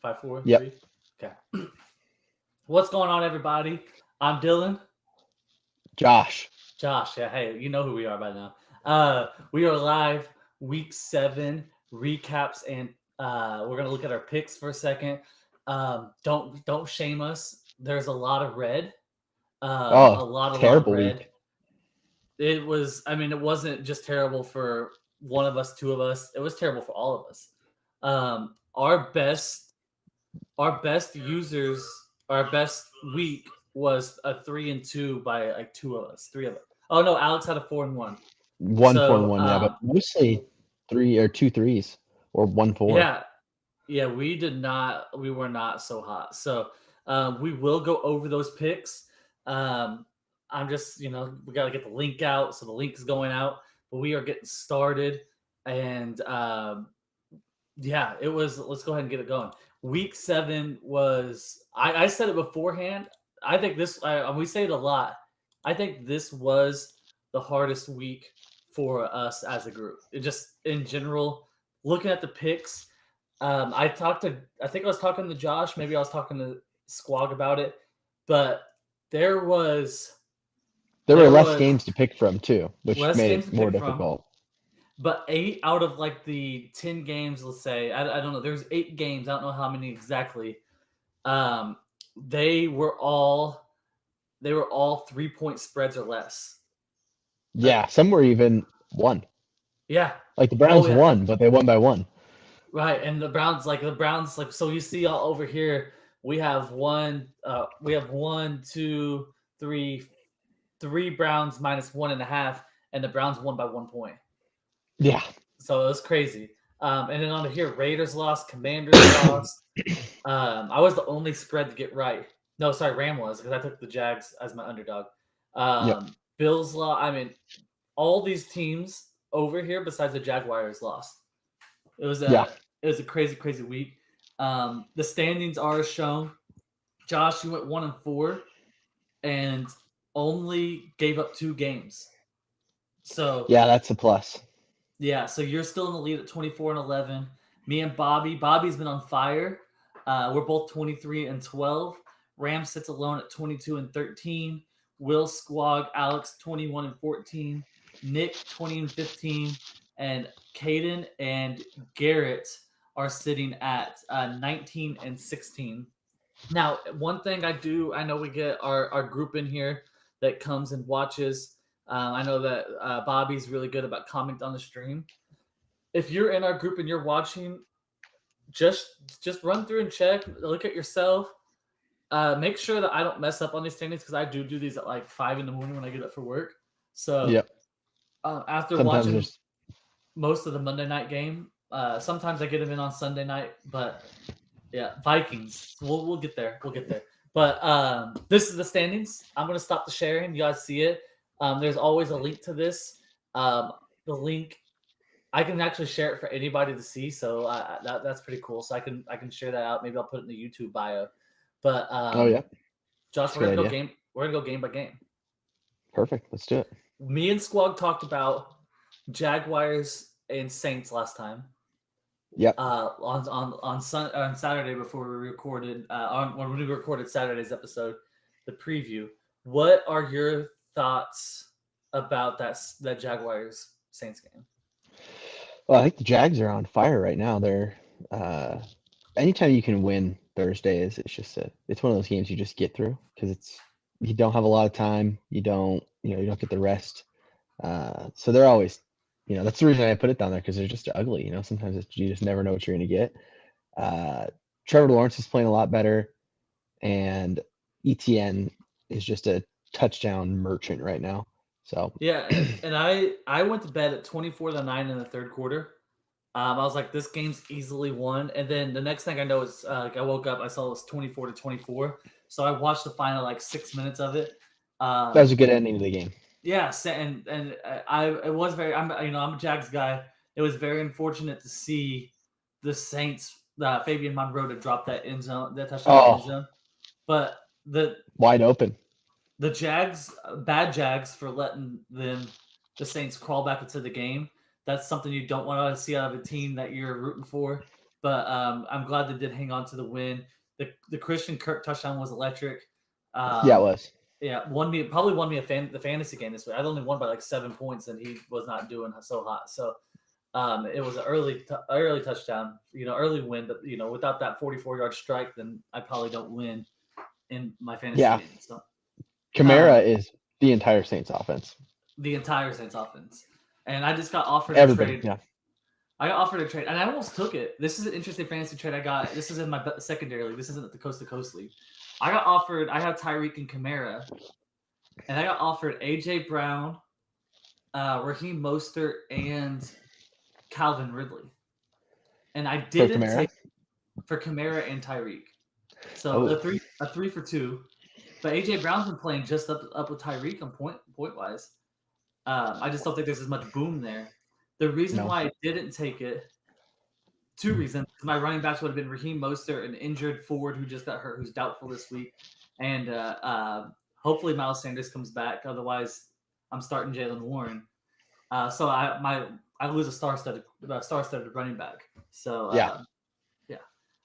5, 4, Yep. 3. Okay. What's going on, everybody? I'm Dylan. Josh. Josh, yeah, hey, you know who we are by now. We are live, week 7 recaps, and we're gonna look at our picks for a second. Don't shame us. There's a lot of red. A Oh, lot of terrible red. week. It was. I mean, it wasn't just terrible for one of us, two of us. It was terrible for all of us. Um, our best our best users, our best week was a 3-2 by like two of us, three of us. Oh no, Alex had a 4-1. 1-4-1, So yeah, but mostly 3 or 2 threes or 1-4. yeah, yeah, we were not so hot. So we will go over those picks. Um, I'm just we got to get the link out, so the link is going out, but we are getting started, and yeah, it was. Let's go ahead and get it going. Week 7 was. I said it beforehand. I think this. We say it a lot. I think this was the hardest week for us as a group. It just in general, looking at the picks. I talked to. I think I was talking to Josh. Maybe I was talking to Squawk about it. But there was There were there less was games to pick from too, which less made games to it more pick from. difficult. But 8 out of like the 10 games, let's say, I don't know. There's 8 games. I don't know how many exactly. Um, they were all 3-point spreads or less. Yeah, some were even 1. Yeah. Like the Oh Browns yeah. won, but they won by 1. Right. And the Browns so you see all over here we have one, two, three Browns minus 1.5, and the Browns won by 1 point. Yeah. So it was crazy. And then on here, Raiders lost, Commanders lost. I was the only spread to get right. No, sorry, Ram was because I took the Jags as my underdog. Yep. Bills lost. I mean, all these teams over here besides the Jaguars lost. It was Yeah. a crazy, crazy week. The standings are shown. Josh, you went 1-4 and only gave up 2 games. So Yeah, that's a plus. yeah, so you're still in the lead at 24-11. Me and Bobby's been on fire. We're both 23-12. Ram sits alone at 22-13. Will Squag, Alex 21-14. Nick 20-15, and Caden and Garrett are sitting at 19-16. Now, one thing I know we get our group in here that comes and watches. I know that Bobby's really good about commenting on the stream. If you're in our group and you're watching, just run through and check, look at yourself. Make sure that I don't mess up on these standings because I do these at like 5 in the morning when I get up for work. So Yep. after Sometimes watching there's most of the Monday night game, sometimes I get them in on Sunday night, but yeah, Vikings. We'll get there. We'll get there. But this is the standings. I'm gonna stop the sharing. You guys see it. There's always a link to this. The link I can actually share it for anybody to see, so that's pretty cool. So I can share that out. Maybe I'll put it in the YouTube bio. But Oh yeah. Josh, That's a good idea. We're gonna go game by game. Perfect. Let's do it. Me and Squad talked about Jaguars and Saints last time. Yep. On Saturday before we recorded when we recorded Saturday's episode, the preview. What are your thoughts about that Jaguars Saints game? Well, I think the Jags are on fire right now. They're anytime you can win Thursdays, it's one of those games you just get through because you don't have a lot of time. You don't get the rest. So they're always, that's the reason I put it down there because they're just ugly. Sometimes you just never know what you're going to get. Trevor Lawrence is playing a lot better, and ETN is just a touchdown merchant right now. So Yeah, and I went to bed at 24-9 in the third quarter. I was like, this game's easily won. And then the next thing I know is I woke up, I saw it was 24-24. So I watched the final like 6 minutes of it. that was a good ending to the game. Yeah, and I it was very I'm a Jags guy. It was very unfortunate to see the Saints Fabian Monroe to drop that touchdown in the end Oh, zone. But wide open. the Jags, bad Jags, for letting the Saints crawl back into the game. That's something you don't want to see out of a team that you're rooting for. but I'm glad they did hang on to the win. The Christian Kirk touchdown was electric. Yeah, it was. Yeah, probably won me the fantasy game this week. I only won by like 7 points, and he was not doing so hot. So it was an early touchdown, early win. But without that 44-yard strike, then I probably don't win in my fantasy game. So Kamara is the entire Saints offense. The entire Saints offense, and I just got offered Everybody, a trade. yeah. I got offered a trade, and I almost took it. This is an interesting fantasy trade I got. This is in my secondary league. This isn't the Coast to Coast league. I got offered. I have Tyreek and Kamara, and I got offered AJ Brown, Raheem Mostert, and Calvin Ridley. And I didn't take for Kamara and Tyreek. So a 3 for 2. But AJ Brown's been playing just up with Tyreek on point wise. I just don't think there's as much boom there. The reason why I didn't take it, 2 reasons. My running backs would have been Raheem Mostert, an injured Ford who just got hurt, who's doubtful this week, and hopefully Miles Sanders comes back. Otherwise, I'm starting Jaylen Warren. So I lose a star-studded running back. So yeah.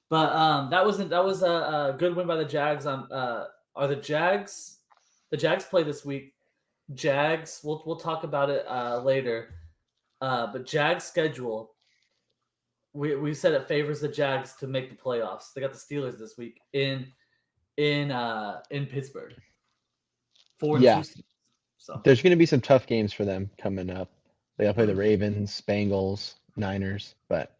But that was a good win by the Jags. Are the Jags play this week? Jags. We'll talk about it later. But Jags schedule. We said it favors the Jags to make the playoffs. They got the Steelers this week in Pittsburgh. 4-2. So there's going to be some tough games for them coming up. They got to play the Ravens, Bengals, Niners, but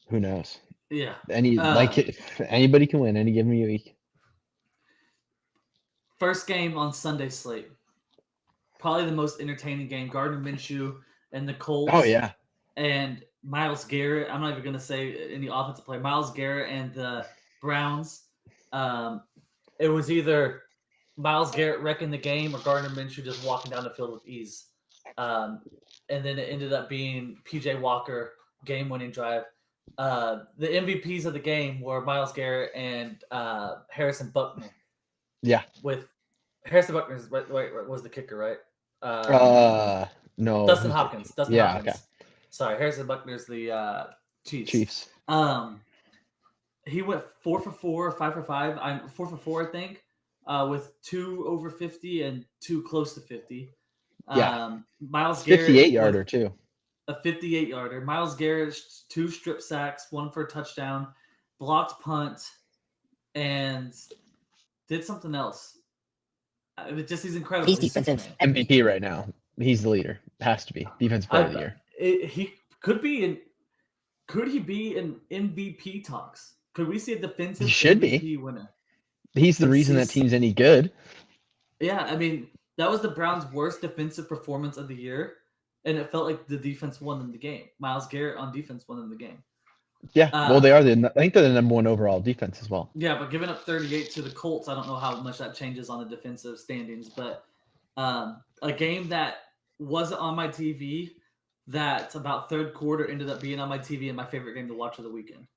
who knows? Yeah. Anybody can win any given week. First game on Sunday slate. Probably the most entertaining game. Gardner Minshew and the Colts. Oh yeah. And Myles Garrett. I'm not even going to say any offensive player. Myles Garrett and the Browns. It was either Myles Garrett wrecking the game or Gardner Minshew just walking down the field with ease. And then it ended up being PJ Walker game-winning drive. The MVPs of the game were Myles Garrett and Harrison Buckner. Yeah. With Harrison Buckner was the kicker, right? No. Dustin Hopkins. Hopkins. Okay. Sorry, Harrison Buckner's the Chiefs. He went 4 for 4, 5 for 5. I'm 4 for 4, I think, with 2 over 50 and 2 close to 50. Myles Garrett 58-yarder too. A 58-yarder. Myles Garrett 2 strip sacks, 1 for a touchdown, blocked punt, and did something else. He's incredible. He's defensive MVP right now. He's the leader. Has to be defensive player of the year. He could be in. Could he be in MVP talks? Could we see a defensive MVP winner? He's the reason that team's any good. Yeah, I mean that was the Browns' worst defensive performance of the year, and it felt like the defense won them the game. Myles Garrett on defense won them the game. Yeah, well, they are. I think they're the number 1 overall defense as well. Yeah, but giving up 38 to the Colts, I don't know how much that changes on the defensive standings. But a game that wasn't on my TV, that about third quarter ended up being on my TV and my favorite game to watch of the weekend.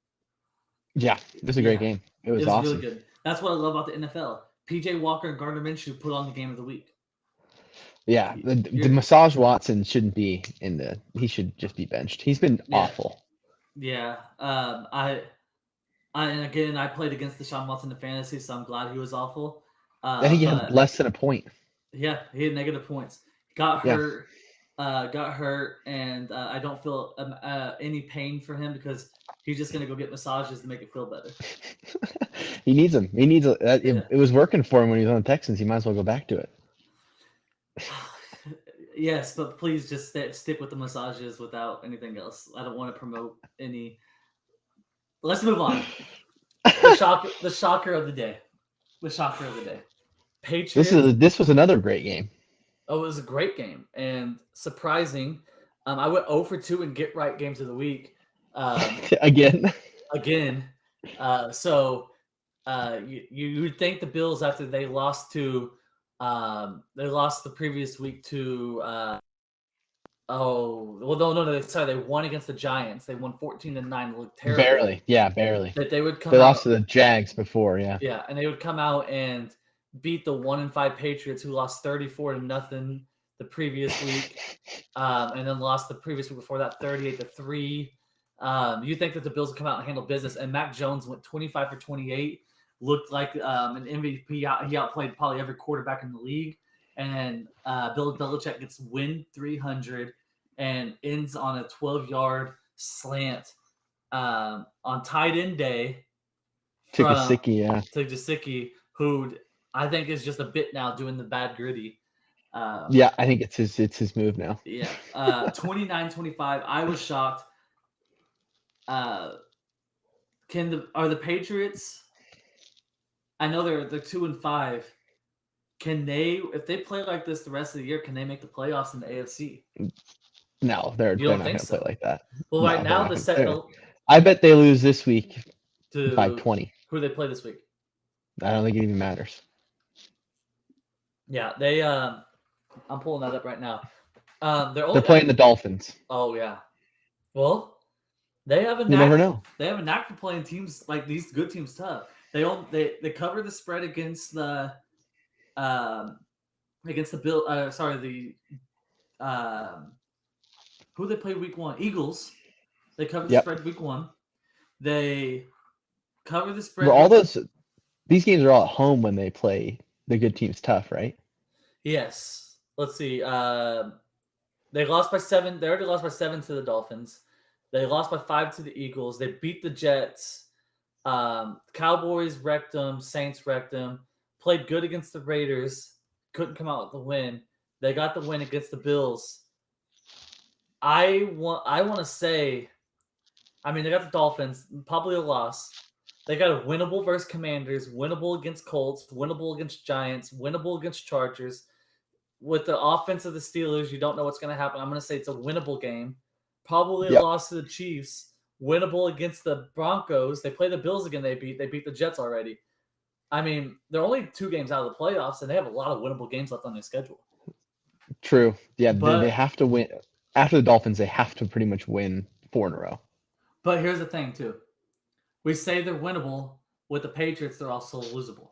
Yeah, it was a great game. It was awesome. Really good. That's what I love about the NFL. PJ Walker and Gardner Minshew put on the game of the week. Yeah, the Massage Watson shouldn't be he should just be benched. He's been awful. Yeah, and again, I played against Deshaun Watson in fantasy, so I'm glad he was awful. And he had less than a point. Yeah, he had negative points. Got hurt, and I don't feel any pain for him because he's just gonna go get massages to make it feel better. He needs them. He needs it was working for him when he was on the Texans. He might as well go back to it. Yes, but please just stick with the massages without anything else. I don't want to promote any. Let's move on. The shocker of the day. Patriots. This was another great game. Oh, it was a great game and surprising. I went 0 for 2 in get right games of the week. Again. So you would think the Bills after they lost to. They lost the previous week to they won against the Giants. They won 14-9. Looked terrible. Barely. That they would come. They lost to the Jags before, yeah. Yeah, and they would come out and beat the 1-5 Patriots, who lost 34-0 the previous week, and then lost the previous week before that 38-3. You think that the Bills would come out and handle business, and Mac Jones went 25 for 28, looked like an MVP. He outplayed probably every quarterback in the league. And Bill Belichick gets win 300 and ends on a 12-yard slant on tight end day. To Gesicki, yeah. To Gesicki, who I think is just a bit now doing the bad gritty. Yeah, I think it's his move now. Yeah. 29-25. I was shocked. Are the Patriots? I know they're 2-5. Can they, if they play like this the rest of the year, can they make the playoffs in the AFC? No, they're not going to play like that. Well, right now the second. I bet they lose this week by 20. Who do they play this week? I don't think it even matters. Yeah, they. I'm pulling that up right now. They're playing the Dolphins. Oh yeah. Well, they have a knack. You never know. They have a knack for playing teams like these good teams tough. They cover the spread against the Bill. Who they play week 1? Eagles. They cover the spread week 1. They cover the spread. These games are all at home when they play the good teams tough, right? Yes. Let's see. They lost by 7. They already lost by 7 to the Dolphins. They lost by 5 to the Eagles. They beat the Jets. Cowboys wrecked them. Saints wrecked them. Played good against the Raiders. Couldn't come out with the win. They got the win against the Bills. I want to say, I mean, they got the Dolphins, probably a loss. They got a winnable versus Commanders, winnable against Colts, winnable against Giants, winnable against Chargers. With the offense of the Steelers, you don't know what's going to happen. I'm going to say it's a winnable game. Probably a loss to the Chiefs. Winnable against the Broncos. They play the Bills again. They beat the Jets already. I mean, they're only 2 games out of the playoffs, and they have a lot of winnable games left on their schedule. True. Yeah, they have to win. After the Dolphins, they have to pretty much win 4 in a row. But here's the thing, too. We say they're winnable. With the Patriots, they're also losable.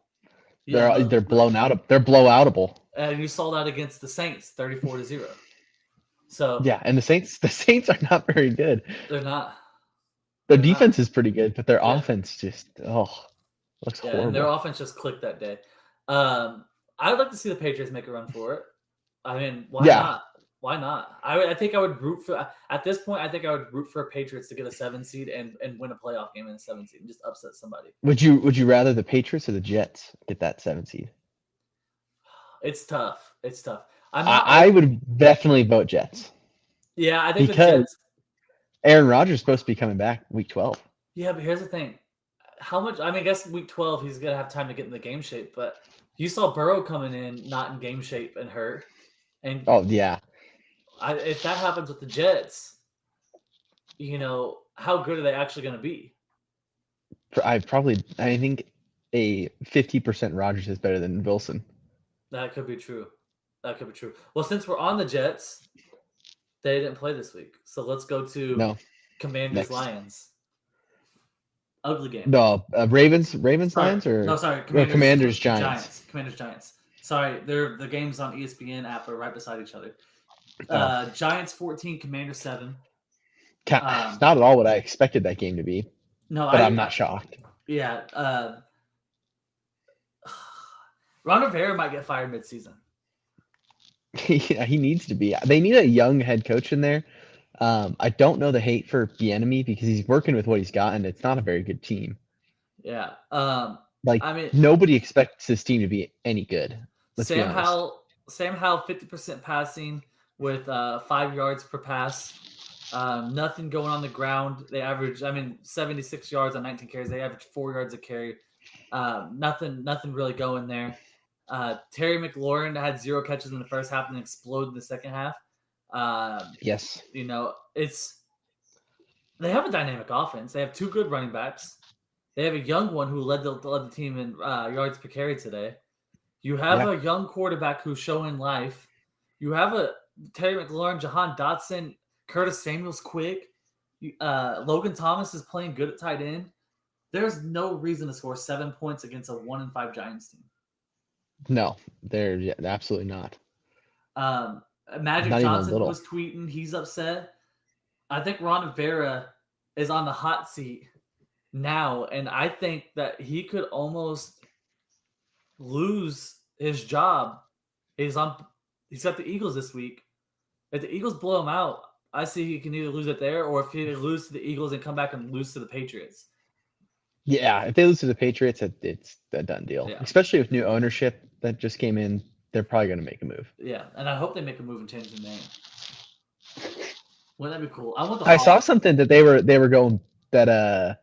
They're blown out. They're blowoutable. And you saw that against the Saints, 34-0. So yeah, and the Saints are not very good. They're not. Their defense is pretty good, but their offense just looks horrible. And their offense just clicked that day. I'd like to see the Patriots make a run for it. I mean, why not? Why not? I think I would root for at this point. I think I would root for Patriots to get a 7 seed and win a playoff game in a 7 seed and just upset somebody. Would you rather the Patriots or the Jets get that 7 seed? It's tough. I would definitely vote Jets. Yeah, I think because Aaron Rodgers is supposed to be coming back week 12. Yeah, but here's the thing: how much? I mean, I guess week 12 he's gonna have time to get in the game shape. But you saw Burrow coming in not in game shape and hurt. And if that happens with the Jets, how good are they actually going to be? I think a 50% Rodgers is better than Wilson. That could be true. Well, since we're on the Jets, they didn't play this week. So let's go to Commanders Lions. Ugly game. No, Ravens Lions or no, sorry, Commanders Giants. Commanders Giants. Sorry, the games on ESPN app are right beside each other. Giants 14, Commanders 7. Not at all what I expected that game to be. No, but I'm not shocked. Yeah. Ron Rivera might get fired midseason. Yeah, he needs to be. They need a young head coach in there. I don't know the hate for Bieniemy because he's working with what he's got, and it's not a very good team. Yeah. Nobody expects this team to be any good. Sam Howell, 50% passing with 5 yards per pass. Nothing going on the ground. They average, 76 yards on 19 carries. They average 4 yards a carry. Nothing really going there. Terry McLaurin had 0 catches in the first half and then exploded in the second half. Yes. They have a dynamic offense. They have 2 good running backs. They have a young one who led the team in yards per carry today. You have a young quarterback who's showing life. You have a Terry McLaurin, Jahan Dotson, Curtis Samuel's quick. Logan Thomas is playing good at tight end. There's no reason to score 7 points against a 1-5 Giants team. No, they're absolutely not. Magic Johnson was tweeting. He's upset. I think Ron Rivera is on the hot seat now, and I think that he could almost lose his job. He's on. He's got the Eagles this week. If the Eagles blow him out, I see he can either lose it there, or if he lose to the Eagles and come back and lose to the Patriots. Yeah, if they lose to the Patriots, it's a done deal. Yeah. Especially with new ownership that just came in, they're probably going to make a move. Yeah, and I hope they make a move and change the name. Wouldn't that be cool? I want the. I saw something that they were going that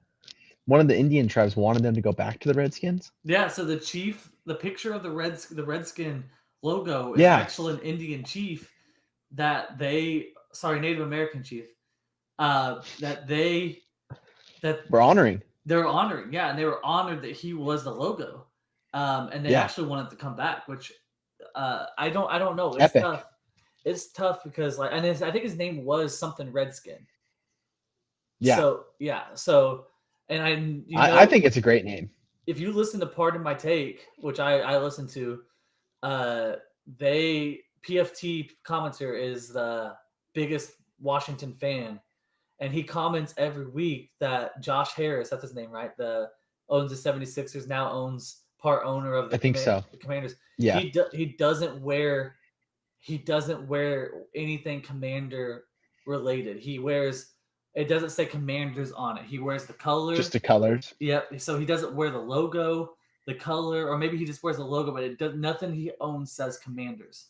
one of the Indian tribes wanted them to go back to the Redskins. Yeah, so the picture of the Redskin logo is Yeah. actually an Indian chief Native American chief, that We're honoring. they're honoring. Yeah, and they were honored that he was the logo, and they Yeah. actually wanted to come back, which I don't know. It's Epic. tough. It's tough because I think his name was something Redskin. Yeah. So and I think it's a great name. If you listen to Pardon My Take, which I listen to, PFT commenter is the biggest Washington fan, and he comments every week that Josh Harris, that's his name, right? Owns the 76ers, now owns part owner of the I think so. the Commanders. Yeah. He doesn't wear anything Commander related. It doesn't say Commanders on it. He wears the color. Just the colors. Yep. So he doesn't wear the logo, the color, or maybe he just wears the logo, but nothing he owns says Commanders.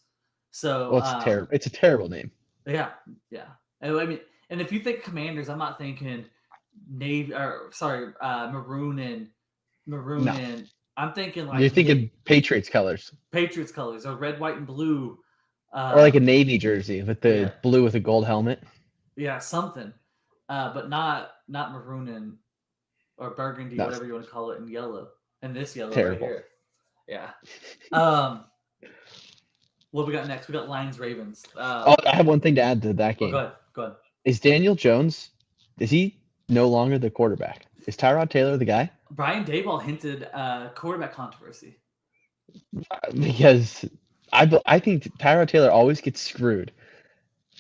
So Well, it's terrible. It's a terrible name. Yeah. And I mean, and if you think Commanders, I'm not thinking maroon and No. and I'm thinking like You're thinking Patriots colors, Patriots colors, or red, white, and blue, or like a Navy jersey with the blue with a gold helmet. Yeah, something, but not maroon or burgundy, whatever you want to call it, and yellow. And this yellow Terrible. right here. Yeah. What we got next? We got Lions Ravens. I have one thing to add to that game. Go ahead. Is Daniel Jones? Is he no longer the quarterback? Is Tyrod Taylor the guy? Brian Daboll hinted quarterback controversy. Because I think Tyrod Taylor always gets screwed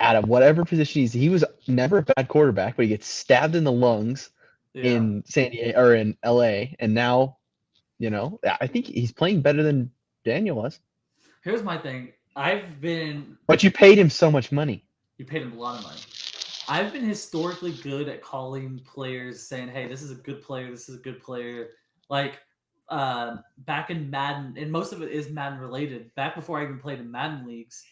out of whatever position he was never a bad quarterback, but he gets stabbed in the lungs in San Diego or in LA, and now, I think he's playing better than Daniel was. Here's my thing. But you paid him so much money. You paid him a lot of money. I've been historically good at calling players, saying, "Hey, this is a good player. This is a good player." Like back in Madden, and most of it is Madden related. Back before I even played in Madden leagues,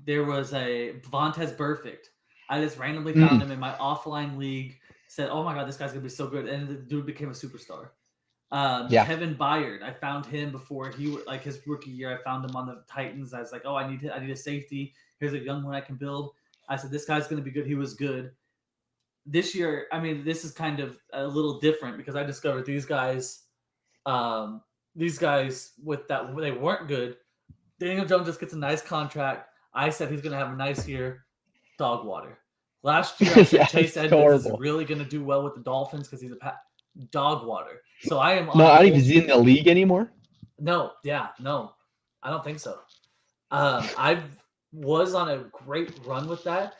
there was a Vontaze Burfict. I just randomly found him in my offline league. Said, "Oh my god, this guy's gonna be so good," and the dude became a superstar. Kevin Byard, I found him before his rookie year. I found him on the Titans. I was like, "Oh, I need a safety. Here's a young one I can build." I said, "This guy's gonna be good." He was good. This year, I mean, this is kind of a little different because I discovered these guys with that they weren't good. Daniel Jones just gets a nice contract. I said he's gonna have a nice year. Dog water. Last year, I said Chase Edmonds is really gonna do well with the Dolphins because he's a dog water. So I am. No, I don't even see in the league anymore. No, I don't think so. I was on a great run with that,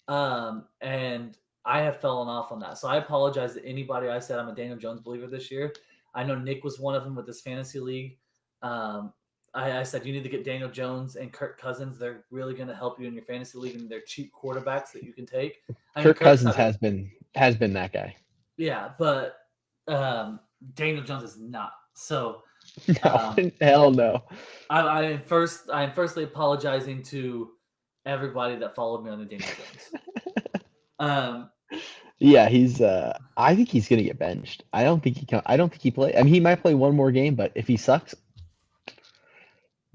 and I have fallen off on that. So I apologize to anybody. I said I'm a Daniel Jones believer this year. I know Nick was one of them with this fantasy league. I said you need to get Daniel Jones and Kirk Cousins. They're really going to help you in your fantasy league, and they're cheap quarterbacks that you can take. Kirk Cousins has been that guy. Yeah, but Daniel Jones is not. So no, hell no. I'm firstly apologizing to everybody that followed me on the Daniel Jones. Yeah, he's. I think he's gonna get benched. I don't think he plays. I mean, he might play one more game, but if he sucks,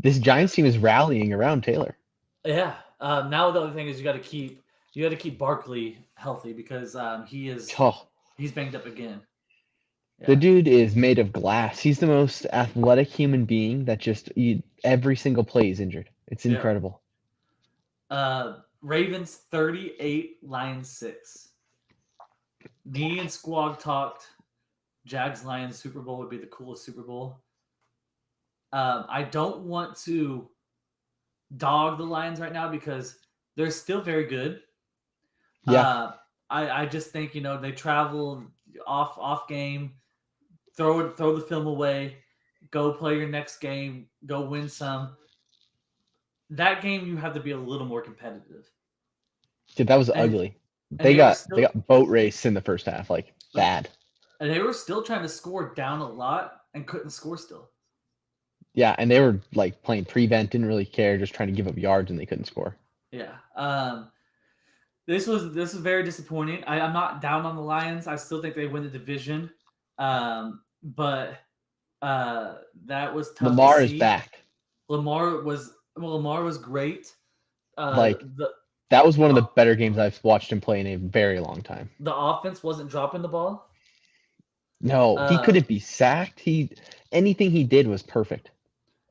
this Giants team is rallying around Taylor. Yeah. Now the other thing is you got to keep Barkley healthy because he's banged up again. Yeah. The dude is made of glass. He's the most athletic human being that every single play is injured. It's incredible. Ravens 38, Lions 6. Me and Squawk talked. Jags Lions Super Bowl would be the coolest Super Bowl. I don't want to dog the Lions right now because they're still very good. Yeah. I just think they travel off game, throw the film away, go play your next game, go win some. That game you have to be a little more competitive. Dude, that was And ugly. and They they were got still boat race in the first half, like bad. and they were still trying to score down a lot and couldn't score still. Yeah, and they were like playing prevent, didn't really care, just trying to give up yards, and they couldn't score. Yeah. This was very disappointing. I'm not down on the Lions. I still think they win the division. But that was tough to Lamar is see. back. Lamar was great. Like The that was one of the better games I've watched him play in a very long time. the offense wasn't dropping the ball. No, he couldn't be sacked. Anything he did was perfect.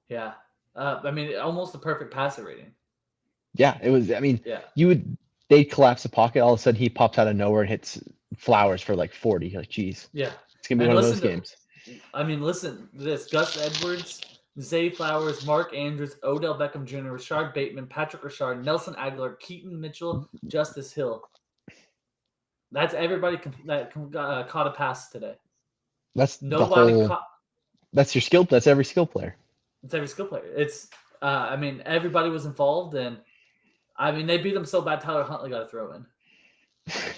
Yeah. I mean, almost a perfect passer rating. Yeah, it was. I mean, Yeah. they'd collapse the pocket. All of a sudden, he pops out of nowhere and hits Flowers for like 40. Like, geez, Yeah. it's gonna be one of those games. I mean, listen to this: Gus Edwards, Zay Flowers, Mark Andrews, Odell Beckham Jr., Rashard Bateman, Patrick Rashard, Nelson Aguilar, Keaton Mitchell, Justice Hill. That's everybody that caught a pass today. That's Nobody the whole. caught. That's your skill. That's every skill player. It's every skill player. It's. I mean, everybody was involved, and I mean, they beat them so bad. Tyler Huntley got a throw in.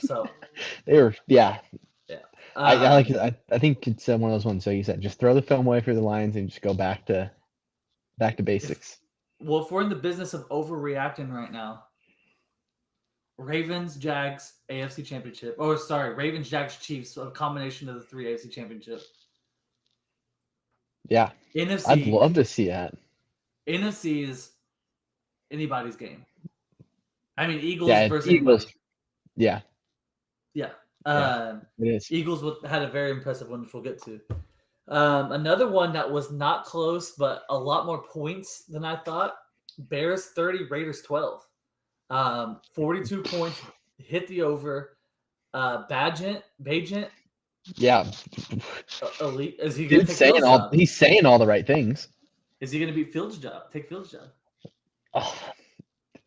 So they were, yeah. Yeah. I like. I think it's one of those ones. So you said just throw the film away for the Lions and just go back to basics. Well, if we're in the business of overreacting right now, Ravens, Jags, AFC Championship. Oh, sorry, Ravens, Jags, Chiefs. So a combination of the three AFC Championship. Yeah, NFC. I'd love to see that. NFC is anybody's game. I mean, Eagles versus Eagles. anybody. Yeah. Yeah. It is. Eagles had a very impressive one, which we'll get to. Another one that was not close, but a lot more points than I thought. Bears 30, Raiders 12. 42 points, hit the over. Bagent. Yeah. Elite. Is he going to He's saying all the right things. Is he going to beat Fields' job? Take Fields' job? Oh,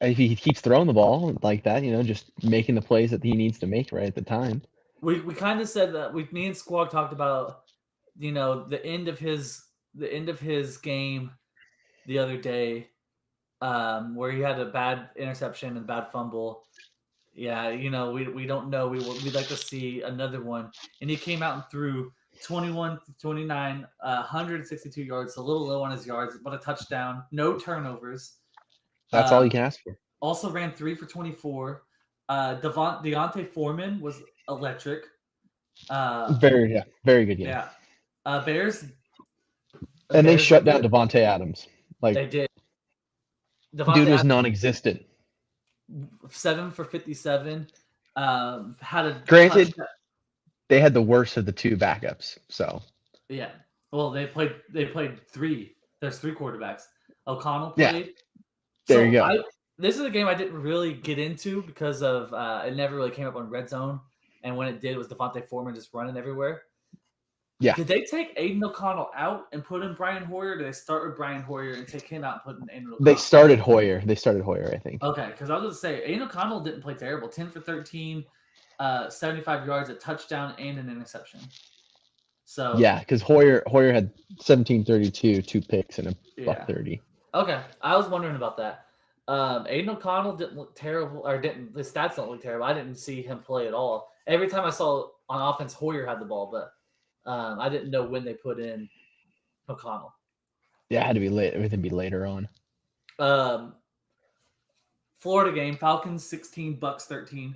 if he keeps throwing the ball like that, just making the plays that he needs to make right at the time. We kind of said that. Me and Squawk talked about, the end of his game the other day, where he had a bad interception and bad fumble. Yeah, we don't know. We'd like to see another one. And he came out and threw 21 to 29, 162 yards, a little low on his yards, but a touchdown, no turnovers. That's all you can ask for. Also ran 3 for 24. Deontay Foreman was electric. Very good game. Yeah. Bears. And they shut down Devontae Adams. Like they did. Dude was non-existent. 7 for 57. Had a granted. touchdown. They had the worst of the two backups. So yeah. Well, they played 3. There's 3 quarterbacks. O'Connell played. Yeah. There you go. This is a game I didn't really get into because of it never really came up on Red Zone, and when it did, it was Devontae Foreman just running everywhere. Yeah. Did they take Aiden O'Connell out and put in Brian Hoyer? Or did they start with Brian Hoyer and take him out and put in Aiden O'Connell? They started Hoyer, I think. Okay, because I was going to say Aiden O'Connell didn't play terrible. 10 for 13, 75 yards, a touchdown, and an interception. So yeah, because Hoyer had 1732, 2 picks, and a buck 30. Okay, I was wondering about that. Aiden O'Connell didn't look terrible, or the stats don't look terrible. I didn't see him play at all. Every time I saw on offense, Hoyer had the ball, but I didn't know when they put in O'Connell. Yeah, it had to be late. Everything be later on. Florida game, Falcons 16, Bucks 13.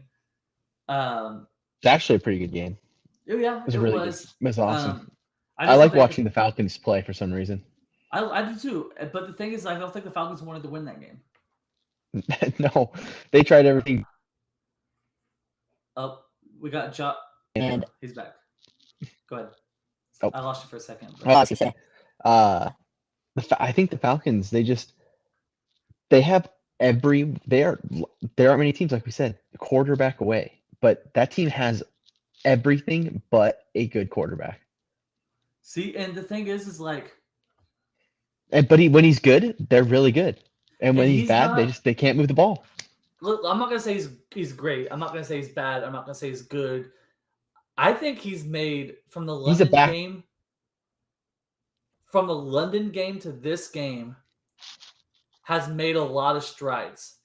It's actually a pretty good game. Yeah, it was really good. It was awesome. I like watching the Falcons play for some reason. I do too, but the thing is, I don't think the Falcons wanted to win that game. No, they tried everything. Oh, we got Josh. And he's back. Go ahead. Oh. I lost you for a second. But... I was gonna say, I think the Falcons, they have there aren't many teams, like we said, a quarterback away, but that team has everything but a good quarterback. See, and the thing is like, but when he's good, they're really good, and when he's bad, they can't move the ball. Look, I'm not gonna say he's great. I'm not gonna say he's bad. I'm not gonna say he's good. I think he's made from the He's a London back. game, from the London game to this game, has made a lot of strides.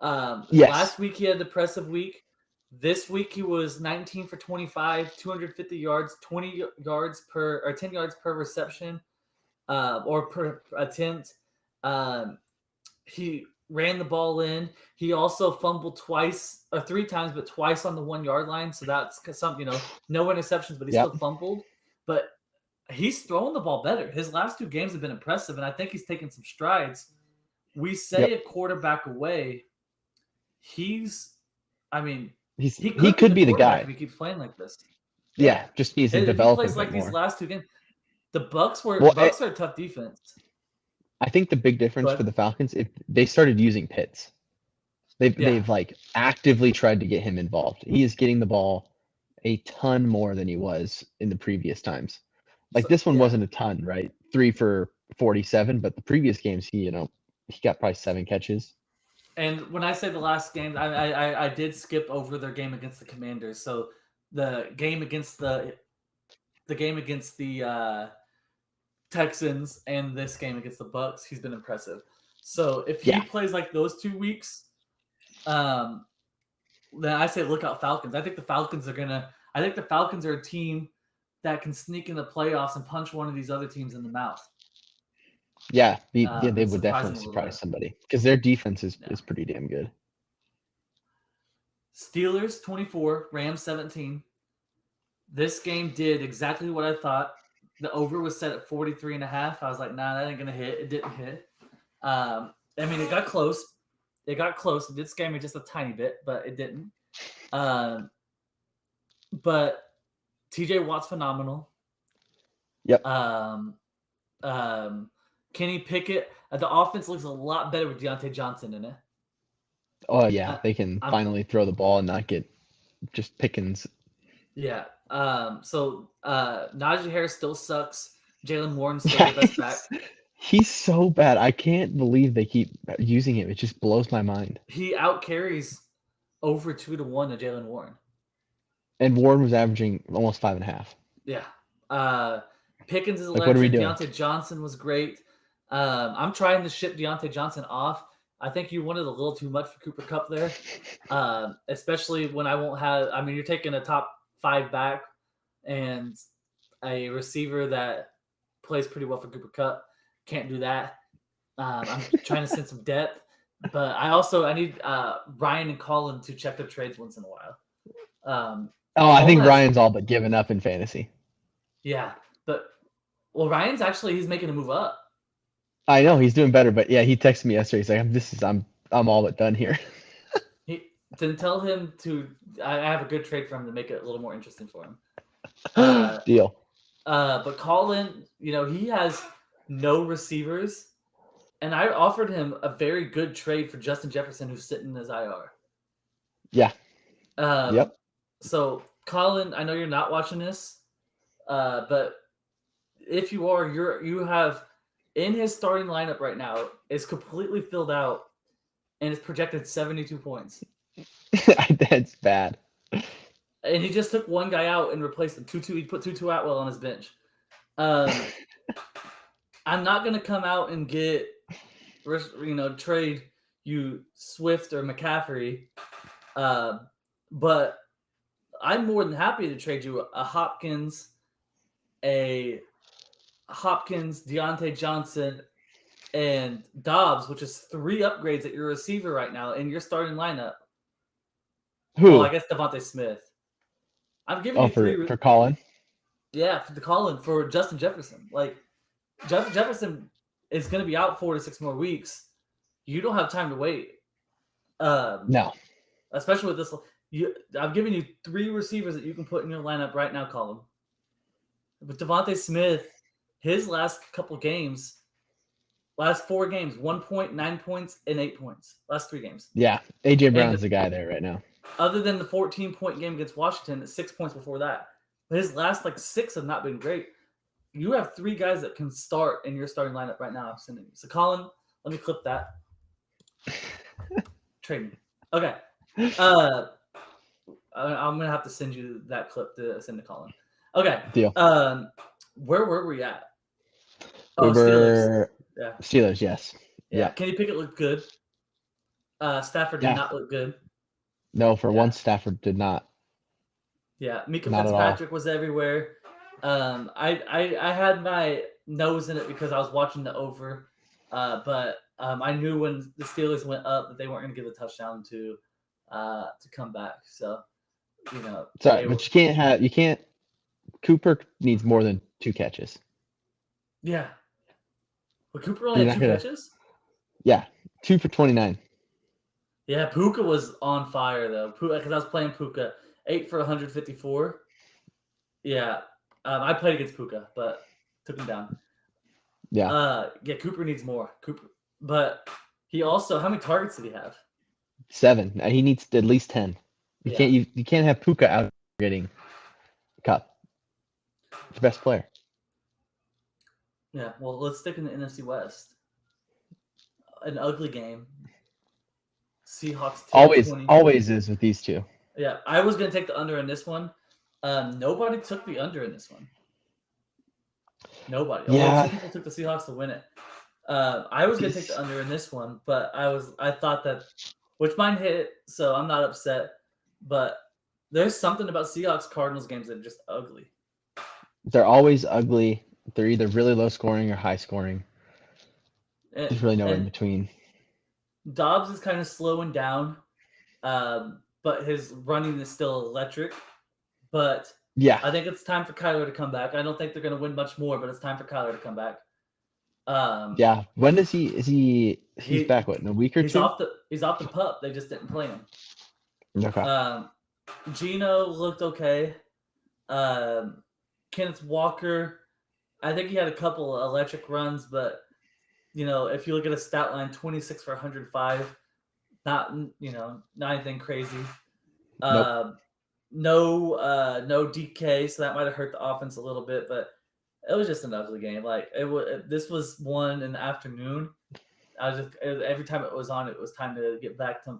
Yes. Last week he had a depressive week. This week he was 19 for 25, 250 yards, 20 yards per or 10 yards per reception, or per attempt. Um, he ran the ball in. He also fumbled twice or three times, but twice on the 1 yard line. So that's something, no interceptions, but he Yep. still fumbled. But he's throwing the ball better. His last 2 games have been impressive, and I think he's taken some strides. We say a quarterback away. I mean, he could could be the quarterback guy if he keeps playing like this. Yeah, just needs to If he develop plays a like bit these more. last 2 games, the Bucks are a tough defense. I think the big difference for the Falcons, if they started using Pitts, they've like actively tried to get him involved. He is getting the ball a ton more than he was in the previous times. Like this one wasn't a ton, right? 3 for 47, but the previous games he got probably 7 catches. And when I say the last game, I did skip over their game against the Commanders. So the game against the Texans and this game against the Bucks, he's been impressive. So if he plays like those 2 weeks, then I say look out Falcons. I think the Falcons are a team that can sneak in the playoffs and punch one of these other teams in the mouth. Yeah, they would definitely surprise somebody because their defense is pretty damn good. Steelers 24, Rams 17. This game did exactly what I thought. The over was set at 43.5. I was like, nah, that ain't going to hit. It didn't hit. I mean, it got close. It did scare me just a tiny bit, but it didn't. But TJ Watt's phenomenal. Yep. Kenny Pickett. The offense looks a lot better with Deontay Johnson in it. Oh, yeah. They can finally throw the ball and not get just Pickens. Yeah. So Najee Harris still sucks. Jalen Warren's still the best back. He's so bad. I can't believe they keep using him. It just blows my mind. He outcarries over 2-1 to Jalen Warren. And Warren was averaging almost 5.5. Yeah. Pickens is electric. Deontay Johnson was great. I'm trying to ship Deontay Johnson off. I think you wanted a little too much for Cooper Kupp there, especially when I won't have – I mean, you're taking a top 5 back and a receiver that plays pretty well for Cooper Kupp. Can't do that. I'm trying to send some depth. But I need Ryan and Colin to check their trades once in a while. I think Ryan's all but given up in fantasy. Yeah. But Ryan's he's making a move up. I know he's doing better, but yeah, he texted me yesterday. He's like, I'm all but done here. Then tell him I have a good trade for him to make it a little more interesting for him. Deal. But Colin, he has no receivers, and I offered him a very good trade for Justin Jefferson, who's sitting in his IR. Yeah. Yep. So Colin, I know you're not watching this, but if you are, you have in his starting lineup right now is completely filled out and is projected 72 points. That's bad. And he just took one guy out and replaced him. He put Tutu Atwell on his bench. I'm not going to come out and trade you Swift or McCaffrey. But I'm more than happy to trade you a Hopkins, Deontay Johnson, and Dobbs, which is 3 upgrades at your receiver right now in your starting lineup. Who? Well, I guess Devontae Smith. I'm giving you 3 for Colin. Yeah, for Justin Jefferson. Like Jefferson is going to be out 4 to 6 more weeks. You don't have time to wait. No. Especially with this. I'm giving you 3 receivers that you can put in your lineup right now, Colin. With Devontae Smith, his last 4 games, 1 point, 9 points, and 8 points. Last 3 games. Yeah, A.J. Brown's the guy there right now. Other than the 14-point game against Washington, 6 points before that. His last 6 have not been great. You have 3 guys that can start in your starting lineup right now. I'm sending you. So, Colin, let me clip that. Trade me. Okay. I'm gonna have to send you that clip to send to Colin. Okay. Deal. Where were we at? We Oh, Steelers. were Yeah. Steelers, yes. Yeah. Yep. Kenny Pickett looked good. Stafford did Yeah. not look good. No, for Yeah. once Stafford did not. Yeah. Mika Not at all. Fitzpatrick was everywhere. I had my nose in it because I was watching the over. But I knew when the Steelers went up that they weren't going to give the touchdown to come back. So Sorry, they were. but you can't Cooper needs more than 2 catches. Yeah. But Cooper only You're had not 2 gonna catches. Yeah. 2 for 29. Yeah, Puka was on fire though. Because I was playing Puka, 8 for 154. Yeah, I played against Puka, but took him down. Yeah. Yeah, Cooper needs more. Cooper, but he also, how many targets did he have? 7. He needs at least 10. Yeah. You can't have Puka out getting Cup. It's the best player. Yeah, well, let's stick in the NFC West. An ugly game. Seahawks 10-20. Always is with these two. Yeah, I was gonna take the under in this one. Nobody took the under in this one. Nobody. Yeah. Well, 2 people took the Seahawks to win it. I was gonna take the under in this one, but I thought that, which mine hit, so I'm not upset. But there's something about Seahawks Cardinals games that are just ugly. They're always ugly. They're either really low scoring or high scoring. There's really no in between. Dobbs is kind of slowing down, but his running is still electric. But Yeah. I think it's time for Kyler to come back. I don't think they're going to win much more, but it's time for Kyler to come back. Yeah. When does he? Is he? He's back. What, in a week or he's two? He's off the pup. They just didn't play him. Okay. Gino looked okay. Kenneth Walker, I think he had a couple electric runs, but if you look at a stat line, 26 for 105, not anything crazy. Nope. No DK, so that might have hurt the offense a little bit, but it was just an ugly game. Like this was one in the afternoon. I was just every time it was on, it was time to get back to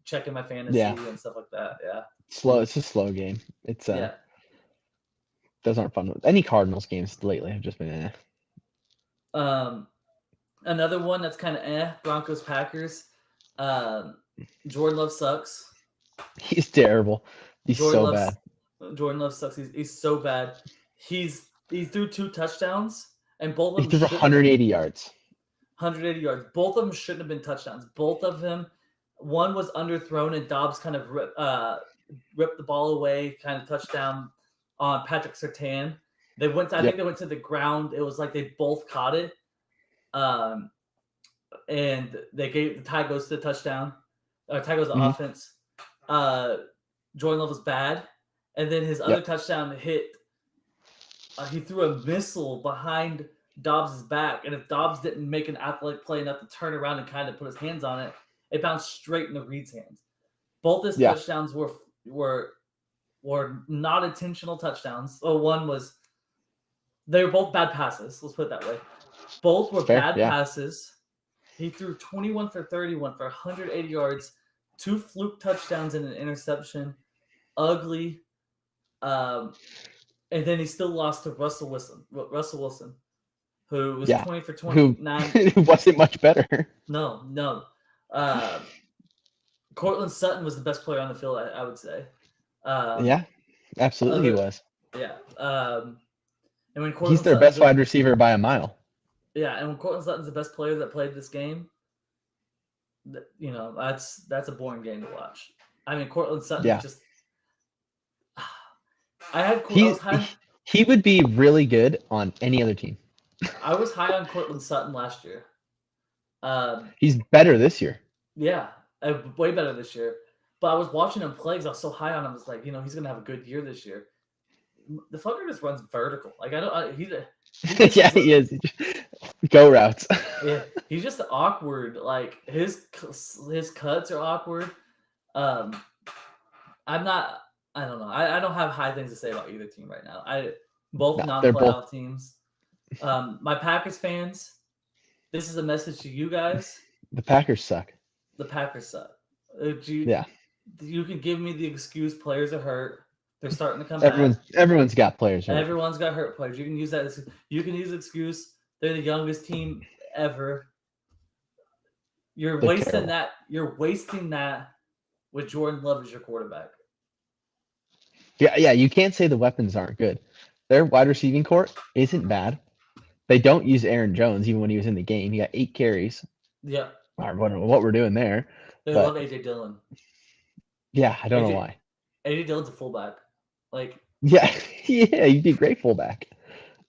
checking my fantasy and stuff like that. Yeah. Slow. It's a slow game. It's yeah. Those aren't fun. Any Cardinals games lately have just been Another one that's kind of Broncos Packers. Jordan Love sucks. He's terrible. He's so bad. Jordan Love sucks. He's so bad. He threw 2 touchdowns, and both of them he threw 180 yards. 180 yards. Both of them shouldn't have been touchdowns. Both of them. One was underthrown, and Dobbs kind of ripped the ball away, kind of touchdown on Patrick Surtain. They went. I think they went to the ground. It was like they both caught it, and they gave the tie goes to the touchdown. Tie goes to offense. Jordan Love was bad, and then his other touchdown hit. He threw a missile behind Dobbs' back, and if Dobbs didn't make an athletic play enough to turn around and kind of put his hands on it, it bounced straight into Reed's hands. Both his touchdowns were not intentional touchdowns. Oh, one was they were both bad passes. Let's put it that way. Both were bad passes. He threw 21 for 31 for 180 yards, 2 fluke touchdowns and an interception. Ugly. And then he still lost to Russell Wilson, who was 20 for 29. Who wasn't much better. No. Cortland Sutton was the best player on the field, I would say. Yeah, absolutely he was. Yeah. And when he's their best wide receiver by a mile. Yeah, and when Cortland Sutton's the best player that played this game, that's a boring game to watch. I mean, Cortland Sutton just. He would be really good on any other team. I was high on Cortland Sutton last year. He's better this year. Yeah, way better this year. But I was watching him play because I was so high on him. I was like, he's gonna have a good year this year. The fucker just runs vertical. Like he is. Go routes. Yeah, he's just awkward. Like his cuts are awkward. I don't know. I don't have high things to say about either team right now. Both non-playoff teams. My Packers fans, this is a message to you guys. The Packers suck. The Packers suck. You, Yeah, you can give me the excuse players are hurt. They're starting to come back. everyone's got players hurt. Everyone's got hurt players. You can use that. You can use the excuse. They're the youngest team ever. You're They're wasting terrible. that. You're wasting that with Jordan Love as your quarterback. Yeah, you can't say the weapons aren't good. Their wide receiving court isn't bad. They don't use Aaron Jones even when he was in the game. He got 8 carries. Yeah, I don't know what we're doing there. they But love AJ Dillon. yeah, I don't know AJ, why. AJ Dillon's a fullback. Like Yeah, yeah, you'd be a great fullback.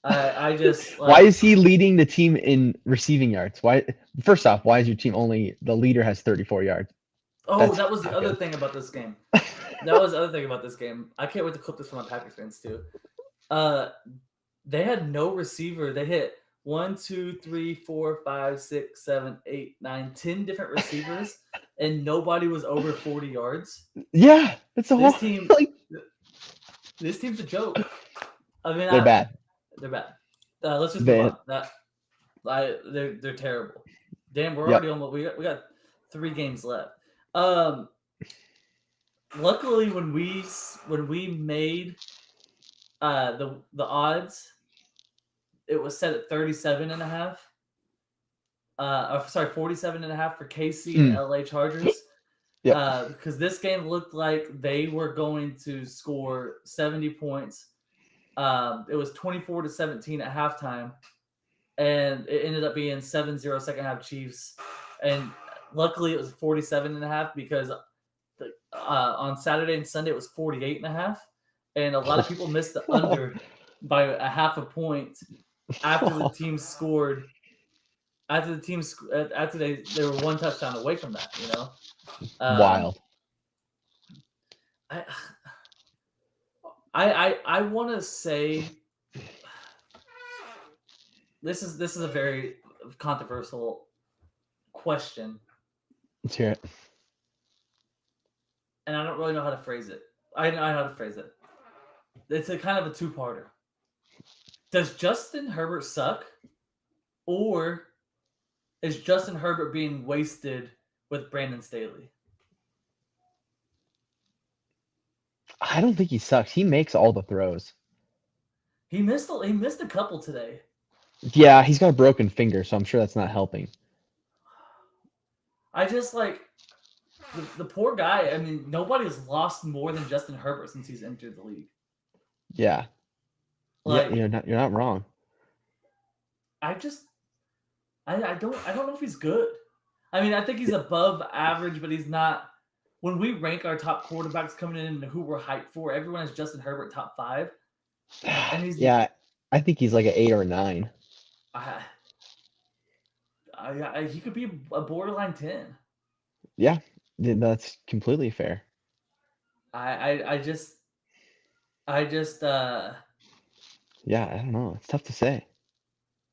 I just Why is he leading the team in receiving yards? Why? First off, why is your team only the leader has 34 yards? Oh, That's that was the not other good. thing about this game. That was the other thing about this game. I can't wait to clip this for my Packers fans too. They had no receiver. They hit 1, 2, 3, 4, 5, 6, 7, 8, 9, 10 different receivers, and nobody was over 40 yards. Yeah, that's a whole. This team, Like, this team's a joke. I mean, they're bad. They're bad. Let's just They- move on. They're terrible. Damn, we're Yep. already almost. We got 3 games left. Luckily, when we made the odds, it was set at 37.5. Sorry, 47.5 for KC and LA Chargers. Yep. Because this game looked like they were going to score 70 points. It was 24-17 at halftime, and it ended up being 7-0 second half Chiefs. And luckily, it was 47.5 because on Saturday and Sunday it was 48.5, and a lot of people missed the under by a half a point after the team scored. After they were 1 touchdown away from that, you know. Wild. I want to say this is a very controversial question, Let's hear it. and I don't really know how to phrase it. I know how to phrase it. It's a kind of a 2-parter. Does Justin Herbert suck, or is Justin Herbert being wasted with Brandon Staley? I don't think he sucks. He makes all the throws. He missed a couple today. Yeah, he's got a broken finger, so I'm sure that's not helping. I just like the poor guy. I mean, nobody has lost more than Justin Herbert since he's entered the league. Yeah. Like, yeah, you're not wrong. I don't know if he's good. I mean, I think he's above average, but he's not. When we rank our top quarterbacks coming in and who we're hyped for, everyone has Justin Herbert top 5. And he's Yeah, I think he's like an 8 or 9. He could be a borderline 10. Yeah, that's completely fair. I just Yeah, I don't know. It's tough to say.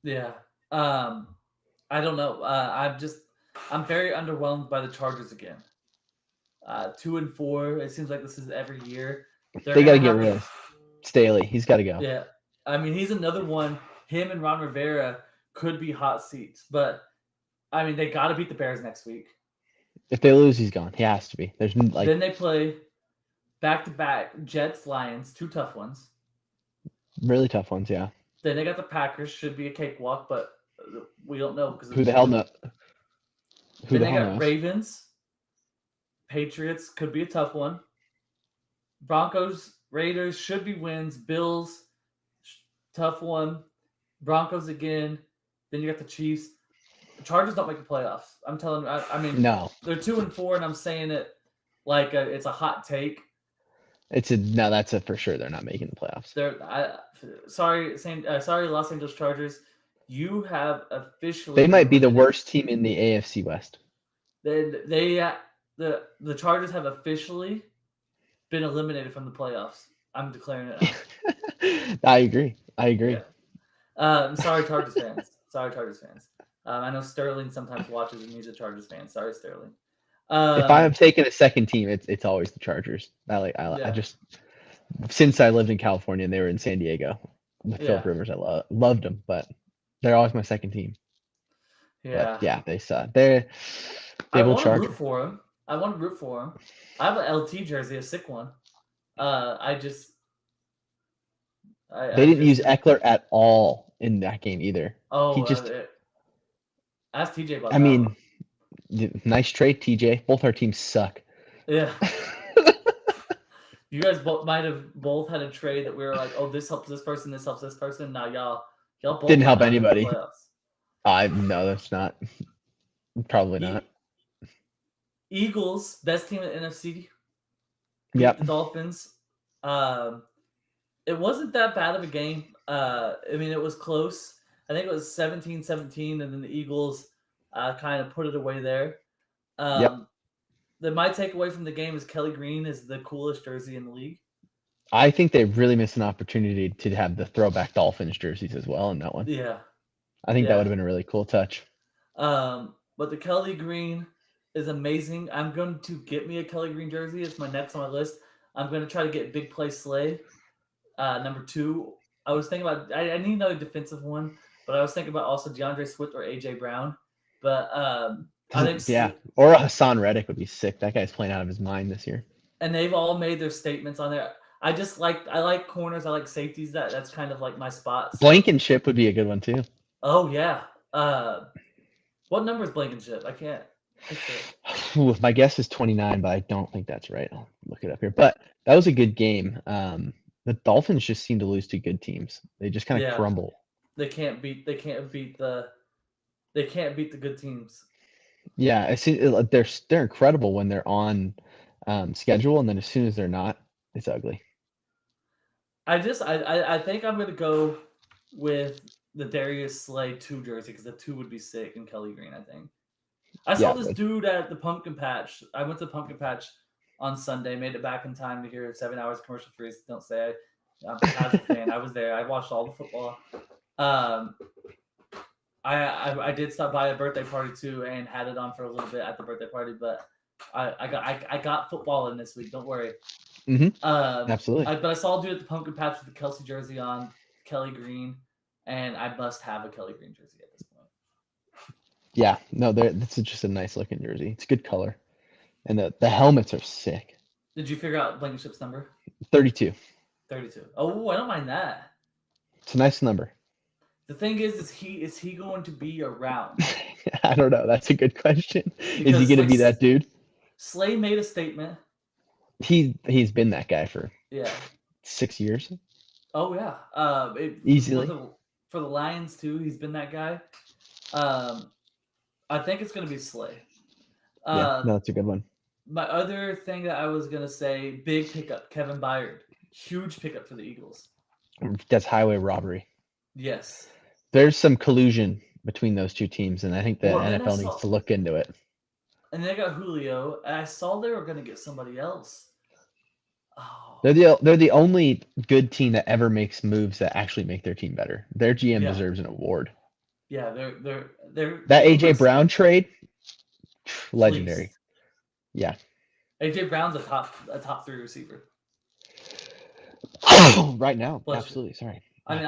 yeah. I don't know. I'm very underwhelmed by the Chargers again. 2-4. It seems like this is every year. They got to get rid of Staley. He's got to go. Yeah, I mean, he's another one. Him and Ron Rivera could be hot seats, but I mean, they got to beat the Bears next week. If they lose, he's gone. He has to be. There's like. Then they play back-to-back Jets, Lions, 2 tough ones. Really tough ones, yeah. Then they got the Packers, should be a cakewalk, but we don't know because Who the hell knows? Then they got Ravens, Patriots, could be a tough one. Broncos, Raiders should be wins. Bills, tough one. Broncos again. Then you got the Chiefs. The Chargers don't make the playoffs. I'm telling you. I mean, no, they're 2-4, and I'm saying it like it's a hot take. No. That's a for sure. They're not making the playoffs. Sorry, Los Angeles Chargers. You have officially. They might be the worst team in the AFC West. The Chargers have officially been eliminated from the playoffs. I'm declaring it out. I agree. Yeah. Sorry, Chargers fans. I know Sterling sometimes watches and he's a Chargers fan. Sorry, Sterling. If I'm taking a second team, it's always the Chargers. I just since I lived in California and they were in San Diego, with Philip Rivers, I loved them, but they're always my second team. Yeah, but yeah, they suck. They I will want to charge root for them. I want to root for him. I have an LT jersey, a sick one. I just, They I didn't use just, Eckler at all in that game either. He oh, just, ask TJ about I that one. mean, nice trade, TJ. Both our teams suck. Yeah. You guys might have both had a trade that we were like, oh, this helps this person, this helps this person. Now y'all both Didn't went help out in the anybody. playoffs. No, that's not. Probably not. Eagles, best team in the NFC, beat Yep. the Dolphins. Um, it wasn't that bad of a game. I mean, it was close. I think it was 17-17, and then the Eagles kind of put it away there. Yep. My takeaway from the game is Kelly Green is the coolest jersey in the league. I think they really missed an opportunity to have the throwback Dolphins jerseys as well in that one. Yeah. I think that Yeah. would have been a really cool touch. But the Kelly Green is amazing. I'm going to get me a Kelly Green jersey. It's my next on my list. I'm going to try to get Big Play Slay. Number 2. I was thinking about I need another defensive one, but I was thinking about also DeAndre Swift or AJ Brown. But I think Yeah, or Hassan Reddick would be sick. That guy's playing out of his mind this year. And they've all made their statements on there. I like corners. I like safeties. That's kind of like my spot. So. Blankenship would be a good one too. Oh yeah. What number is Blankenship? I can't. Ooh, my guess is 29, but I don't think that's right. I'll look it up here. But that was a good game. The Dolphins just seem to lose to good teams. They just kind of crumble. They can't beat the good teams. Yeah, I see. They're incredible when they're on schedule, and then as soon as they're not, it's ugly. I think I'm gonna go with the Darius Slay 2 jersey because the 2 would be sick and Kelly Green. I think. I saw this dude at the Pumpkin Patch. I went to the Pumpkin Patch on Sunday, made it back in time to hear 7 hours commercial free. Don't say I'm a casual fan. I was there. I watched all the football. I did stop by a birthday party too and had it on for a little bit at the birthday party, but I got football in this week. Don't worry. Mm-hmm. Absolutely. But I saw a dude at the Pumpkin Patch with the Kelsey jersey on, Kelly Green, and I must have a Kelly Green jersey at this point. Yeah, no, this is just a nice looking jersey. It's a good color, and the helmets are sick. Did you figure out Blankenship's number? 32. 32. Oh, I don't mind that. It's a nice number. The thing is he going to be around? I don't know. That's a good question. Is he going to be that dude? Slay made a statement. He's been that guy for 6 years. Oh yeah. Easily for the Lions too. He's been that guy. I think it's going to be Slay. Yeah, no, that's a good one. My other thing that I was going to say, big pickup, Kevin Byard. Huge pickup for the Eagles. That's highway robbery. Yes. There's some collusion between those two teams, and I think the NFL needs to look into it. And they got Julio, and I saw they were going to get somebody else. Oh. They're the only good team that ever makes moves that actually make their team better. Their GM deserves an award. Yeah, they're that AJ Brown trade, legendary. Please. Yeah. AJ Brown's a top 3 receiver. Right now, absolutely. Sorry. I mean,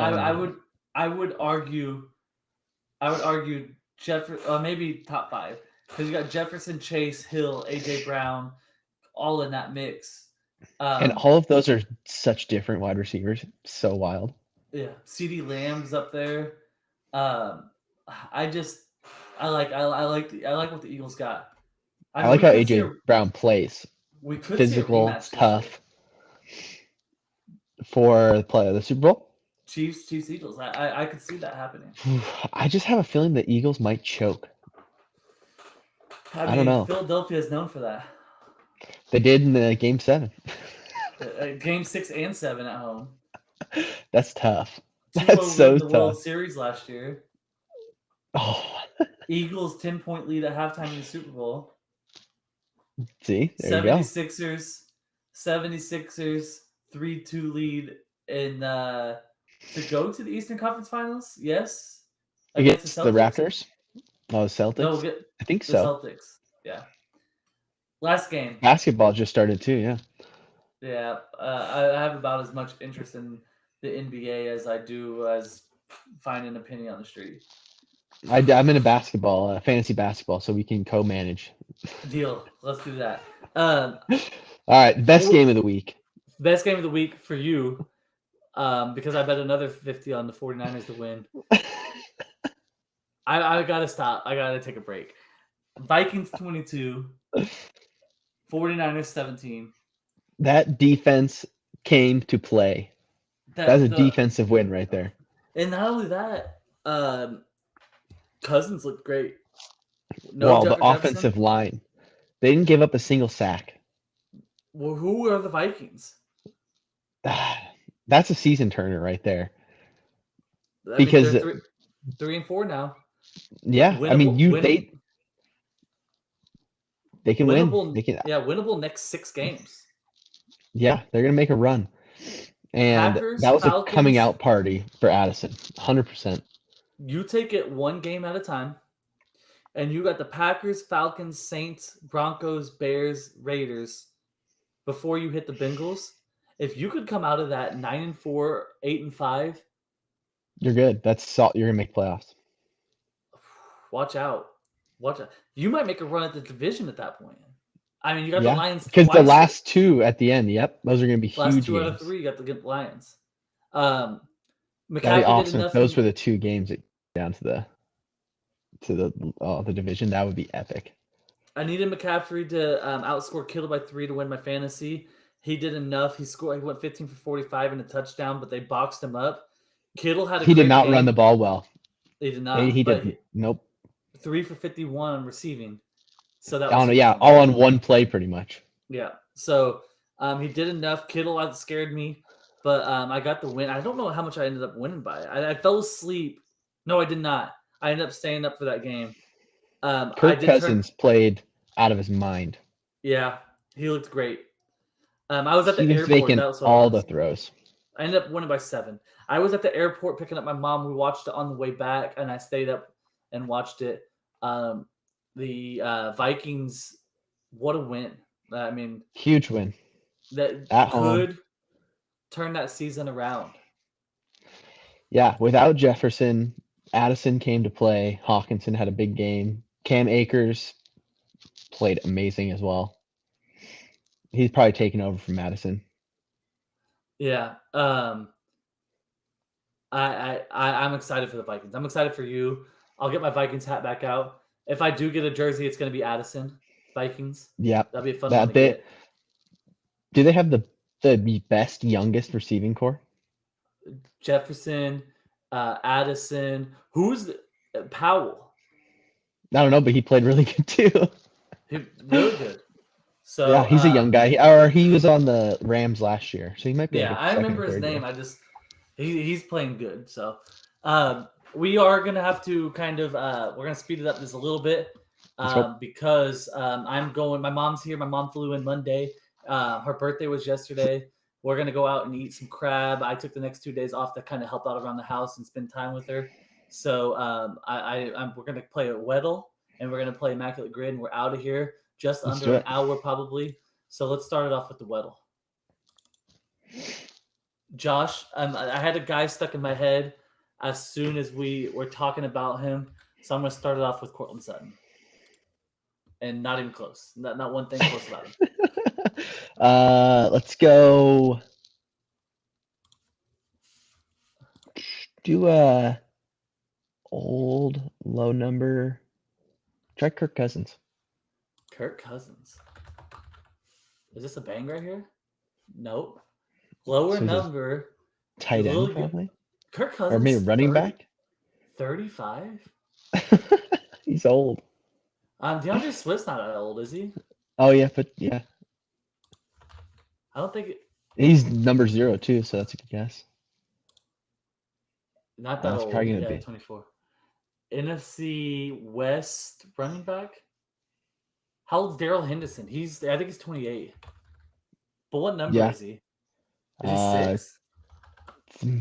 I would argue maybe top 5 because you got Jefferson, Chase, Hill, AJ Brown, all in that mix. And all of those are such different wide receivers. So wild. Yeah, CeeDee Lamb's up there. I like what the Eagles got. I like how AJ Brown plays. We could physical, tough. For the Super Bowl? Chiefs, Eagles. I could see that happening. I just have a feeling the Eagles might choke. I don't know. Philadelphia is known for that. They did in the Game 7. Game 6 and 7 at home. That's tough. That's so tough. World Series last year. Oh. Eagles 10-point lead at halftime in the Super Bowl. See, there you go. 76ers 3-2 lead in to go to the Eastern Conference Finals. Yes, against the Raptors. Oh, the Celtics. No, I think so. Celtics. Yeah. Last game. Basketball just started too. Yeah. Yeah, I have about as much interest in the NBA as I do as finding an opinion on the street. I'm in a basketball, fantasy basketball, so we can co-manage. Deal. Let's do that. Um, All right, best for- game of the week. Best game of the week for you, because I bet another 50 on the 49ers to win. I gotta stop. I gotta take a break. Vikings 22, 49ers 17. That defense came to play. That's a The defensive win right there. And not only that, Cousins looked great. Well, the Jefferson. offensive line, they didn't give up a single sack. Well, who are the Vikings? That's a season turner right there. I Because mean, they're 3-4 now. yeah, I mean they can win. They can winnable next 6 games. Yeah, they're gonna make a run. And Packers, that was Falcons, a coming out party for Addison, 100%. You take it one game at a time, and you got the Packers, Falcons, Saints, Broncos, Bears, Raiders before you hit the Bengals. If you could come out of that 9-4, 8-5, you're good. You're gonna make playoffs. Watch out. You might make a run at the division at that point. I mean, you got the Lions because the twice. last 2 at the end, yep, those are gonna be last huge 2 out of games. 3, you got the Lions. That'd be McCaffrey awesome. did enough. If those were the 2 games that down to the division. That would be epic. I needed McCaffrey to outscore Kittle by 3 to win my fantasy. He did enough. He went 15 for 45 and a touchdown, but they boxed him up. Kittle had a He did great not game. run the ball well. He did not. He didn't. Nope. 3 for 51 receiving. So that was was all on one play pretty much. Yeah. So he did enough. Kittle scared me, but I got the win. I don't know how much I ended up winning by. I fell asleep. No, I did not. I ended up staying up for that game. Kirk Cousins played out of his mind. Yeah, he looked great. I was at the he was airport. making all the throws. I ended up winning by 7. I was at the airport picking up my mom. We watched it on the way back, and I stayed up and watched it. The Vikings, what a win! I mean, huge win. That at could home. Turn that season around. Yeah, without Jefferson, Addison came to play. Hawkinson had a big game. Cam Akers played amazing as well. He's probably taken over from Madison. Yeah. I'm excited for the Vikings. I'm excited for you. I'll get my Vikings hat back out. If I do get a jersey, it's going to be Addison Vikings. Yeah, that'd be a fun one to get. Do they have the best youngest receiving core? Jefferson, Addison. Who's Powell? I don't know, but he played really good too. Really good. So yeah, he's a young guy. He was on the Rams last year, so he might be. Yeah, I remember his name. Year. He's playing good. So we are gonna have to kind of we're gonna speed it up just a little bit because I'm going. My mom's here. My mom flew in Monday. Her birthday was yesterday. We're gonna go out and eat some crab. I took the next 2 days off to kind of help out around the house and spend time with her. So we're gonna play at Weddle and we're gonna play Immaculate Grid and we're out of here just under an hour probably. So let's start it off with the Weddle. Josh, I had a guy stuck in my head as soon as we were talking about him, so I'm gonna start it off with Courtland Sutton. And not even close. Not one thing close about him. Let's go. Do a old low number. Try Kirk Cousins. Kirk Cousins. Is this a bang right here? Nope. Lower number. Tight end probably. Kirk Cousins. Or maybe running back. 35. He's old. DeAndre Swift's not that old, is he? Oh yeah, but yeah. I don't think he's number 0 too, so that's a good guess. Not that old. Probably gonna be 24. NFC West running back. How old's Darrell Henderson? I think he's 28. But what number is he? Is he 6?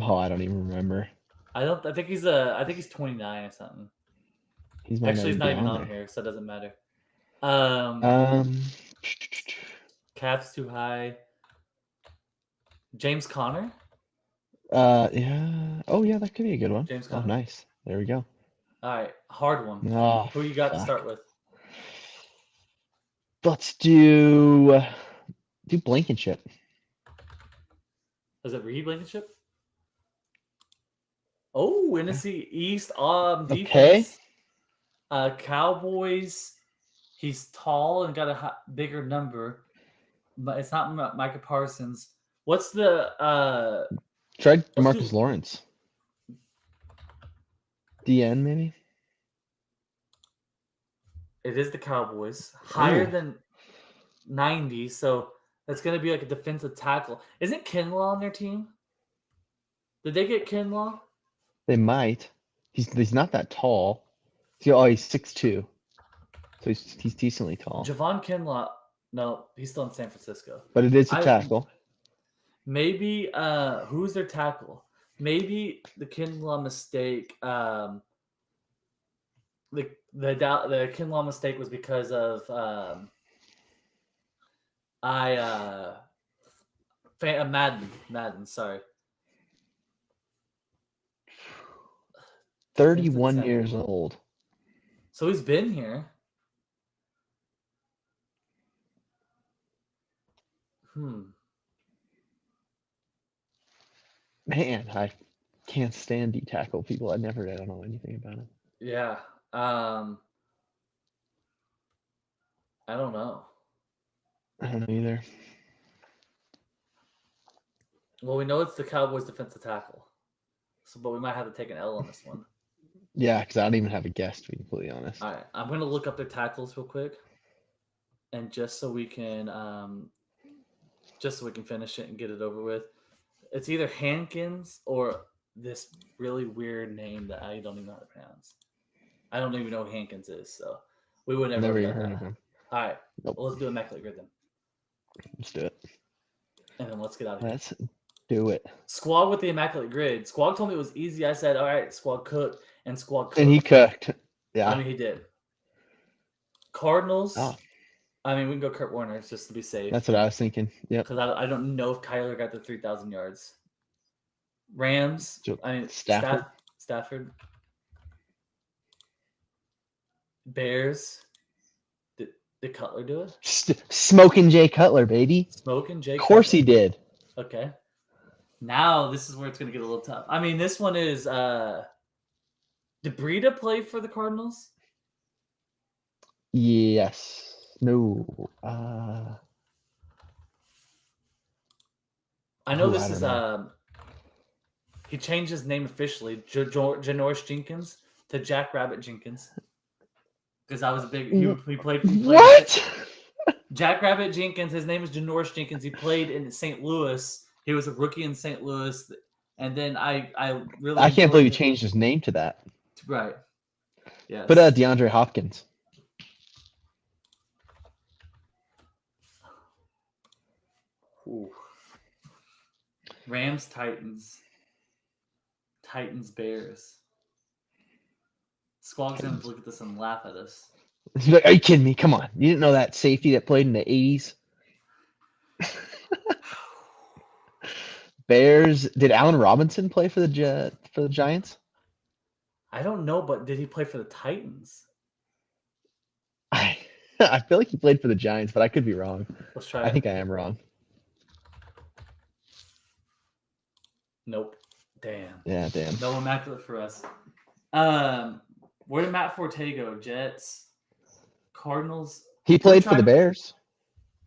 Oh, I don't even remember. I think he's 29 or something. He's not even on here, so it doesn't matter. Cap's too high. James Conner? Yeah. Oh yeah, that could be a good one. James Conner. Oh, nice. There we go. All right, hard one. Oh, Who you got to fuck. start with? Let's do Blankenship. Is it Reed Blankenship? Oh, NFC East Okay. defense. Cowboys. He's tall and got a bigger number, but it's not Micah Parsons. What's the Try let's DeMarcus do Lawrence. DN maybe. it is the Cowboys. Higher Ooh. than 90, so that's gonna be like a defensive tackle. Isn't Kinlaw on their team? Did they get Kinlaw? They might. He's not that tall. He's 6'2". So he's decently tall. Javon Kinlaw. No, he's still in San Francisco. But it is a tackle. Maybe who's their tackle? Maybe the Kinlaw mistake. The Kinlaw mistake was because of Madden. Sorry. 31 years old. So he's been here. Man, I can't stand D tackle people. I don't know anything about it. Yeah. I don't know. I don't know either. Well, we know it's the Cowboys defensive tackle. But we might have to take an L on this one. Yeah, because I don't even have a guess, to be completely honest. All right. I'm going to look up their tackles real quick. And just so we can finish it and get it over with. It's either Hankins or this really weird name that I don't even know how to pronounce. I don't even know who Hankins is, so we would never even heard of him. All right, Nope. well, let's do Immaculate Grid then. Let's do it. And then let's get out of here. Let's do it. Squad with the Immaculate Grid. Squad told me it was easy. I said, all right, Squad cooked, and Squad cooked. And he cooked. Yeah. I mean, he did. Cardinals. Oh. I mean, we can go Kurt Warner just to be safe. That's what I was thinking. Yeah. Because I don't know if Kyler got the 3,000 yards. Rams. I mean, Stafford. Bears. Did Cutler do it? Smoking Jay Cutler, baby. Smoking Jay Cutler. Of course he did. Okay. Now this is where it's going to get a little tough. I mean, this one is did Breida play for the Cardinals? Yes. No. I know this is he changed his name officially, Janoris Jenkins to Jack Rabbit Jenkins. Because I was a big he played what? Jack Rabbit Jenkins, his name is Janoris Jenkins. He played in St. Louis. He was a rookie in St. Louis. And then I can't believe he changed his name to that. Right. Yeah. But DeAndre Hopkins. Ooh. Rams, Titans, Bears. Squawk's gonna look at this and laugh at us. He's like, "Are you kidding me? Come on! You didn't know that safety that played in the '80s." Bears. Did Allen Robinson play for the Giants? I don't know, but did he play for the Titans? I feel like he played for the Giants, but I could be wrong. Let's try. I think I am wrong. Nope. Damn. Yeah, damn. No immaculate for us. Where did Matt Forte go? Jets, Cardinals. He played for the Bears.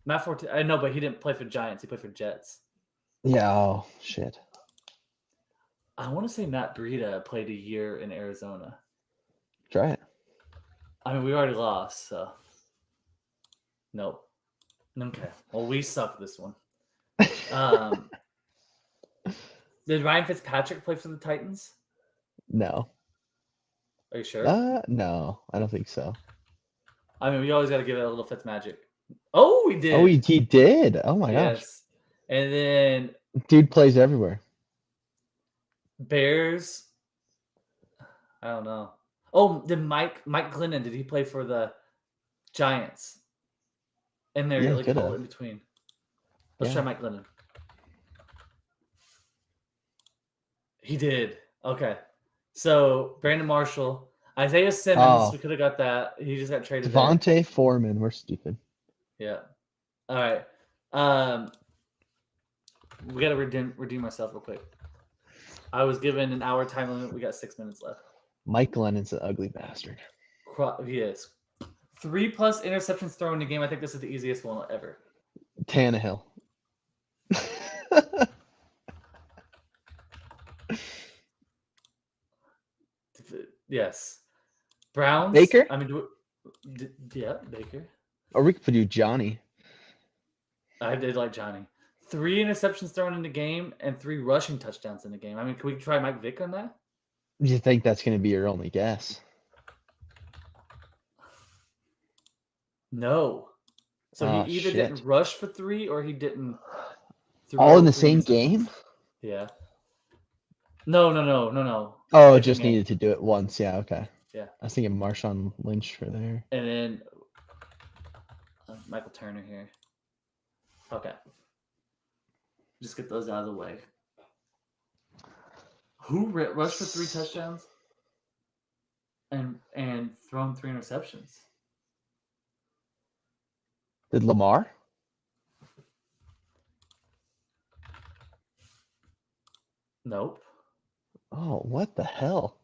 Matt Forte. I know, but he didn't play for Giants. He played for Jets. Yeah. Oh shit. I want to say Matt Breida played a year in Arizona. Try it. I mean, we already lost, so nope. Okay. Well, we suck this one. Did Ryan Fitzpatrick play for the Titans? No. Are you sure? No, I don't think so. I mean, we always got to give it a little Fitzmagic. Oh, he did. Oh, he did. Oh my gosh. And then dude plays everywhere. Bears. I don't know. Oh, did Mike Glennon, did he play for the Giants? And they're like all in between. Let's try Mike Glennon. He did. Okay. So Brandon Marshall. Isaiah Simmons. Oh. We could have got that. He just got traded. There. Devontae Foreman. We're stupid. Yeah. All right. We got to redeem ourselves real quick. I was given an hour time limit. We got 6 minutes left. Mike Glennon's an ugly bastard. He is. 3+ interceptions thrown in the game. I think this is the easiest one ever. Tannehill. Yes. Browns. Baker? I mean, yeah, Baker. Or we could do Johnny. I did like Johnny. 3 interceptions thrown in the game and 3 rushing touchdowns in the game. I mean, can we try Mike Vick on that? Do you think that's going to be your only guess? No. So he either didn't rush for 3 or he didn't. All in the same game? Yeah. No. Oh, Different just game. needed to do it once. Yeah, okay. Yeah. I was thinking Marshawn Lynch for there. And then Michael Turner here. Okay. Just get those out of the way. Who rushed for 3 touchdowns and thrown 3 interceptions? Did Lamar? Nope. Oh, what the hell?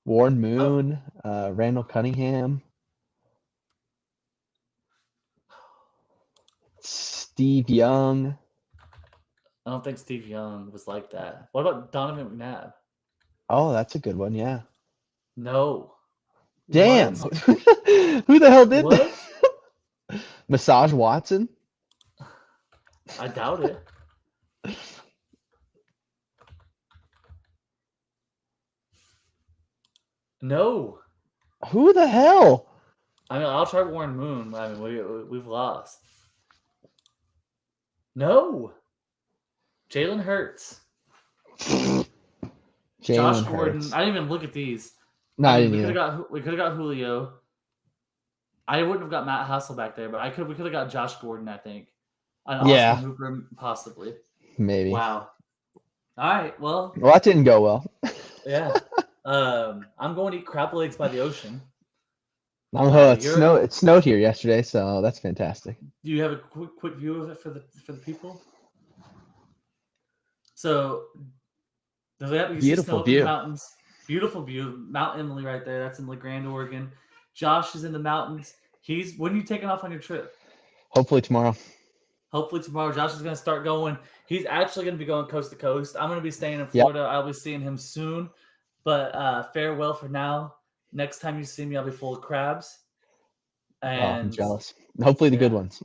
Warren Moon, Randall Cunningham, Steve Young. I don't think Steve Young was like that. What about Donovan McNabb? Oh, that's a good one. Yeah. No. Damn. What? Who the hell did What? that? Massage Watson? I doubt it. No. Who the hell? I mean, I'll try Warren Moon. I mean, we've lost. No. Jalen Hurts. Josh Gordon. Hurts. I didn't even look at these. No, I didn't we either. could have got Julio. I wouldn't have got Matt Hasselbeck there, but we could have got Josh Gordon, I think. And Yeah. Austin Hooper, possibly. Maybe. Wow. All right. Well, that didn't go well. yeah. I'm going to eat crab legs by the ocean. It snowed here yesterday, so that's fantastic. Do you have a quick view of it for the people? So, Beautiful view. Mountains. Beautiful view. Mount Emily right there. That's in LeGrand, Oregon. Josh is in the mountains. When are you taking off on your trip? Hopefully tomorrow. Josh is going to start going. He's actually going to be going coast to coast. I'm going to be staying in Florida. Yep. I'll be seeing him soon. But farewell for now. Next time you see me, I'll be full of crabs. And I'm jealous. Hopefully the good ones.